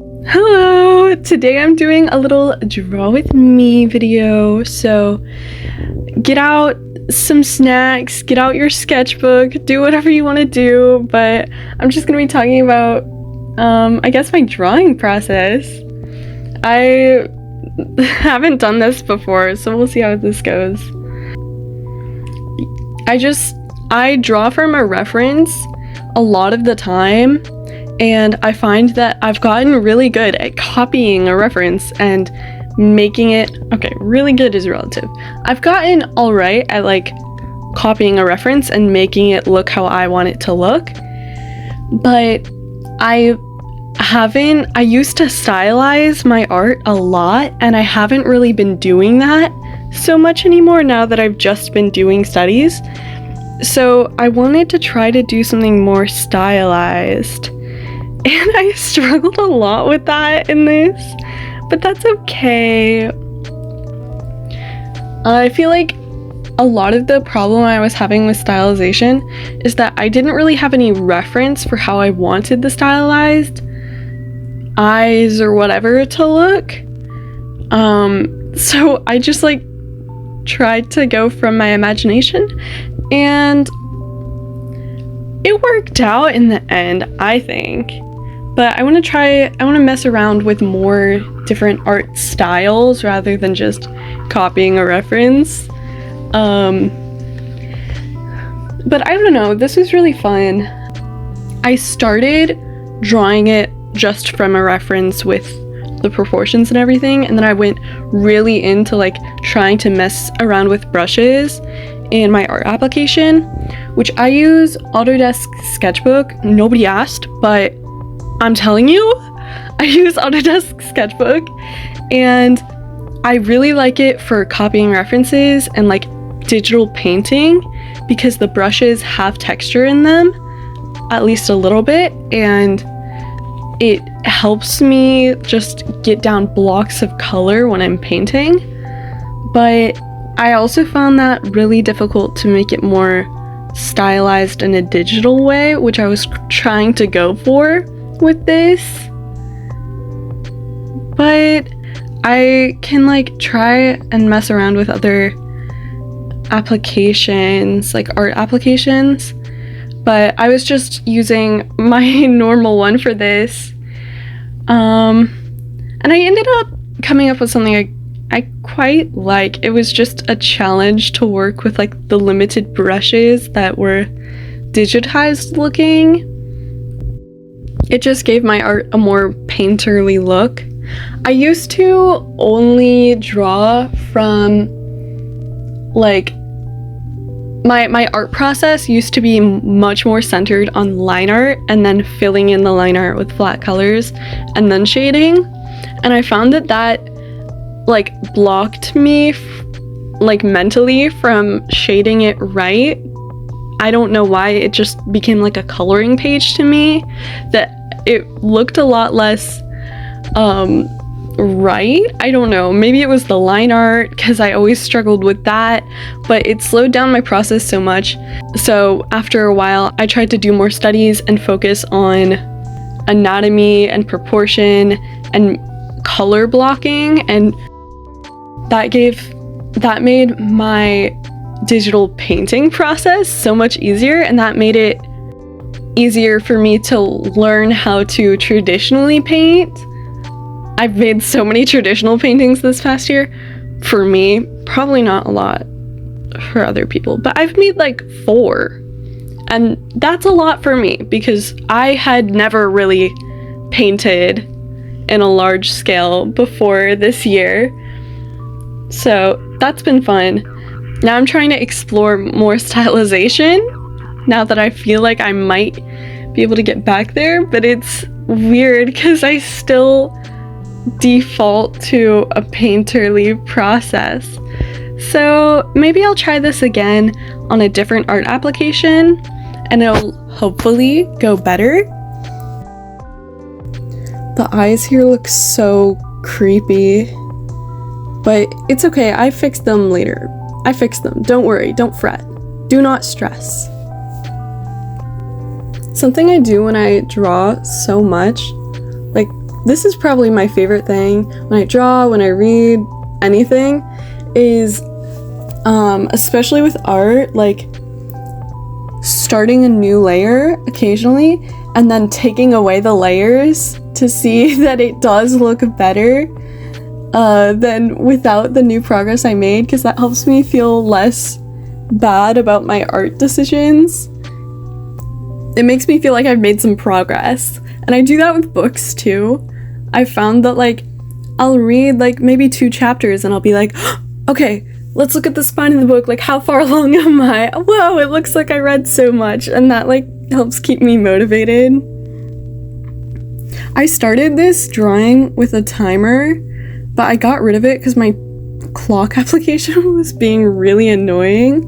Hello! Today I'm doing a little draw with me video. So get out some snacks, get out your sketchbook, do whatever you want to do, but I'm just gonna be talking about I guess my drawing process. I haven't done this before, so we'll see how this goes. I draw from a reference a lot of the time, and I find that I've gotten really good at copying a reference and making it, okay, really good is relative. I've gotten alright at like copying a reference and making it look how I want it to look, but I used to stylize my art a lot, and I haven't really been doing that so much anymore now that I've just been doing studies. So I wanted to try to do something more stylized. And I struggled a lot with that in this, but that's okay. I feel like a lot of the problem I was having with stylization is that I didn't really have any reference for how I wanted the stylized eyes or whatever to look. So I just like tried to go from my imagination, and it worked out in the end, I think. But I want to mess around with more different art styles rather than just copying a reference. But I don't know, this was really fun. I started drawing it just from a reference with the proportions and everything, and then I went really into like trying to mess around with brushes in my art application, which I use Autodesk Sketchbook. Nobody asked, but I'm telling you, I use Autodesk Sketchbook, and I really like it for copying references and like digital painting because the brushes have texture in them, at least a little bit, and it helps me just get down blocks of color when I'm painting. But I also found that really difficult to make it more stylized in a digital way, which I was trying to go for with this. But I can like try and mess around with other applications, like art applications, but I was just using my normal one for this. And I ended up coming up with something I quite like. It was just a challenge to work with like the limited brushes that were digitized looking. It just gave my art a more painterly look. I used to only draw from like my art process used to be much more centered on line art and then filling in the line art with flat colors and then shading. And I found that like blocked me like mentally from shading it right. I don't know why, it just became like a coloring page to me, that it looked a lot less right. I don't know, maybe it was the line art because I always struggled with that, but it slowed down my process so much. So after a while I tried to do more studies and focus on anatomy and proportion and color blocking, and that made my digital painting process so much easier, and that made it easier for me to learn how to traditionally paint. I've made so many traditional paintings this past year. For me, probably not a lot for other people, but I've made like 4, and that's a lot for me because I had never really painted in a large scale before this year. So that's been fun. Now I'm trying to explore more stylization now that I feel like I might be able to get back there, but it's weird because I still default to a painterly process. So maybe I'll try this again on a different art application and it'll hopefully go better. The eyes here look so creepy, but it's okay, I fixed them later. I fixed them, don't worry, don't fret, do not stress. Something I do when I draw so much, like this is probably my favorite thing when I draw, when I read, anything, is especially with art, like starting a new layer occasionally and then taking away the layers to see that it does look better than without the new progress I made, because that helps me feel less bad about my art decisions. It makes me feel like I've made some progress. And I do that with books too. I found that like I'll read like maybe 2 chapters and I'll be like, okay, let's look at the spine of the book, like how far along am I? Whoa, it looks like I read so much, and that like helps keep me motivated. I started this drawing with a timer, but I got rid of it because my clock application was being really annoying.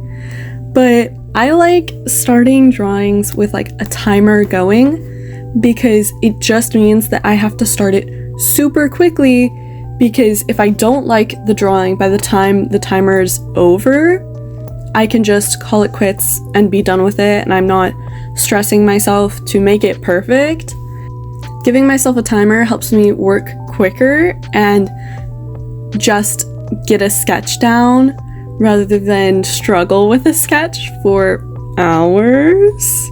But I like starting drawings with like a timer going because it just means that I have to start it super quickly, because if I don't like the drawing by the time the timer's over, I can just call it quits and be done with it, and I'm not stressing myself to make it perfect. Giving myself a timer helps me work quicker and just get a sketch down rather than struggle with a sketch for hours.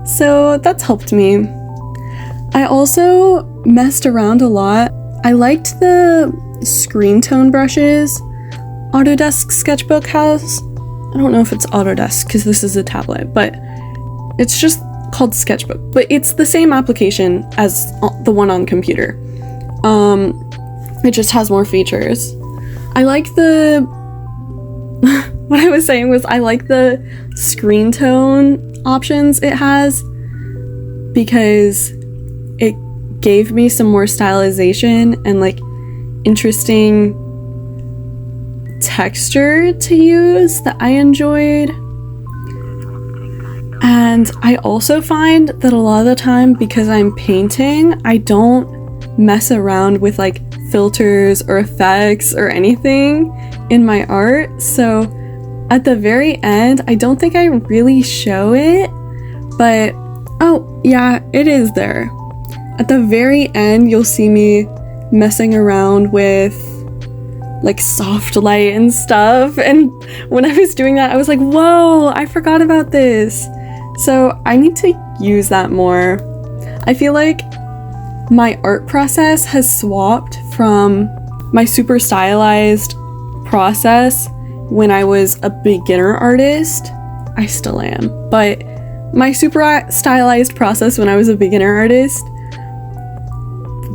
So that's helped me. I also messed around a lot. I liked the screen tone brushes Autodesk Sketchbook has. I don't know if it's Autodesk because this is a tablet, but it's just called Sketchbook. But it's the same application as the one on computer. It just has more features. I like the... what I was saying was I like the screen tone options it has because it gave me some more stylization and like interesting texture to use that I enjoyed. And I also find that a lot of the time, because I'm painting, I don't mess around with like filters or effects or anything in my art. So at the very end, I don't think I really show it, but oh yeah, it is there. At the very end, you'll see me messing around with like soft light and stuff. And when I was doing that, I was like, whoa, I forgot about this. So I need to use that more. I feel like my art process has swapped from my super stylized process when I was a beginner artist. I still am, but my super stylized process when I was a beginner artist,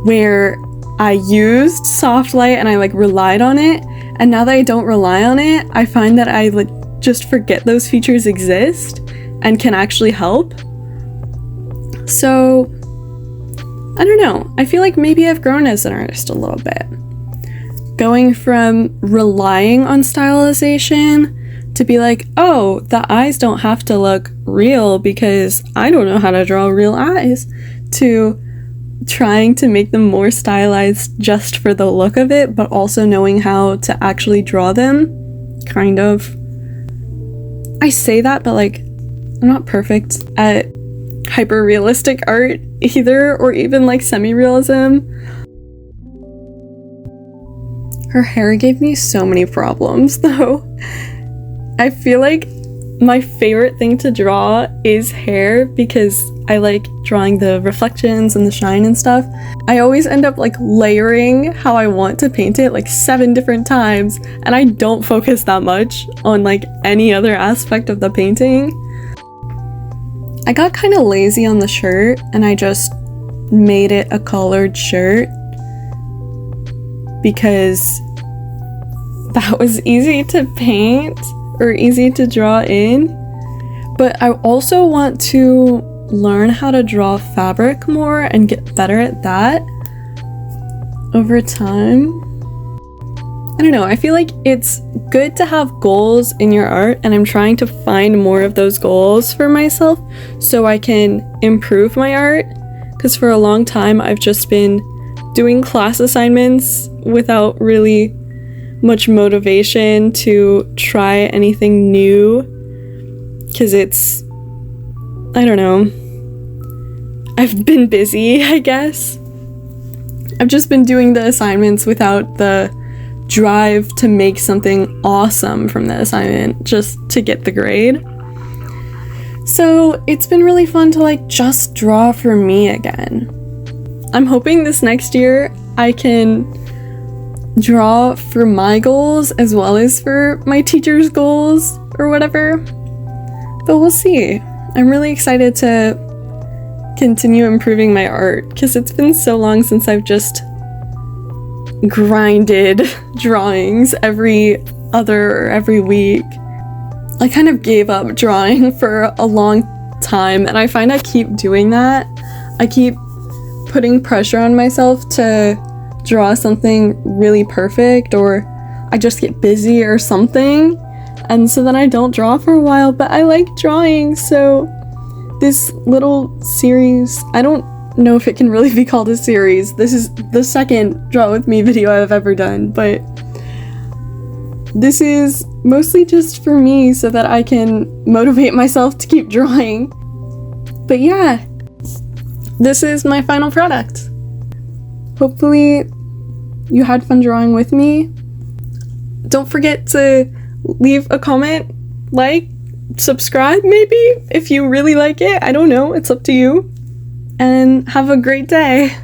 where I used soft light and I like relied on it, and now that I don't rely on it, I find that I like just forget those features exist and can actually help. So I don't know, I feel like maybe I've grown as an artist a little bit, going from relying on stylization to be like, oh, the eyes don't have to look real because I don't know how to draw real eyes, to trying to make them more stylized just for the look of it, but also knowing how to actually draw them, kind of. I say that, but like, I'm not perfect at hyper-realistic art either, or even like semi-realism. Her hair gave me so many problems though. I feel like my favorite thing to draw is hair because I like drawing the reflections and the shine and stuff. I always end up like layering how I want to paint it like 7 different times, and I don't focus that much on like any other aspect of the painting. I got kind of lazy on the shirt and I just made it a collared shirt because that was easy to paint or easy to draw in. But I also want to learn how to draw fabric more and get better at that over time. I don't know, I feel like it's good to have goals in your art, and I'm trying to find more of those goals for myself so I can improve my art, because for a long time I've just been doing class assignments without really much motivation to try anything new, because it's, I don't know, I've been busy, I guess. I've just been doing the assignments without the drive to make something awesome from the assignment just to get the grade. So it's been really fun to like just draw for me again. I'm hoping this next year I can draw for my goals as well as for my teacher's goals or whatever. But we'll see. I'm really excited to continue improving my art because it's been so long since I've just grinded drawings every week. I kind of gave up drawing for a long time, and I find I keep doing that. I keep putting pressure on myself to draw something really perfect, or I just get busy or something, and so then I don't draw for a while, but I like drawing, so this little series, I don't know if it can really be called a series. This is the second Draw With Me video I've ever done, but this is mostly just for me so that I can motivate myself to keep drawing. But yeah, this is my final product. Hopefully you had fun drawing with me. Don't forget to leave a comment, like, subscribe maybe if you really like it. I don't know, it's up to you. And have a great day.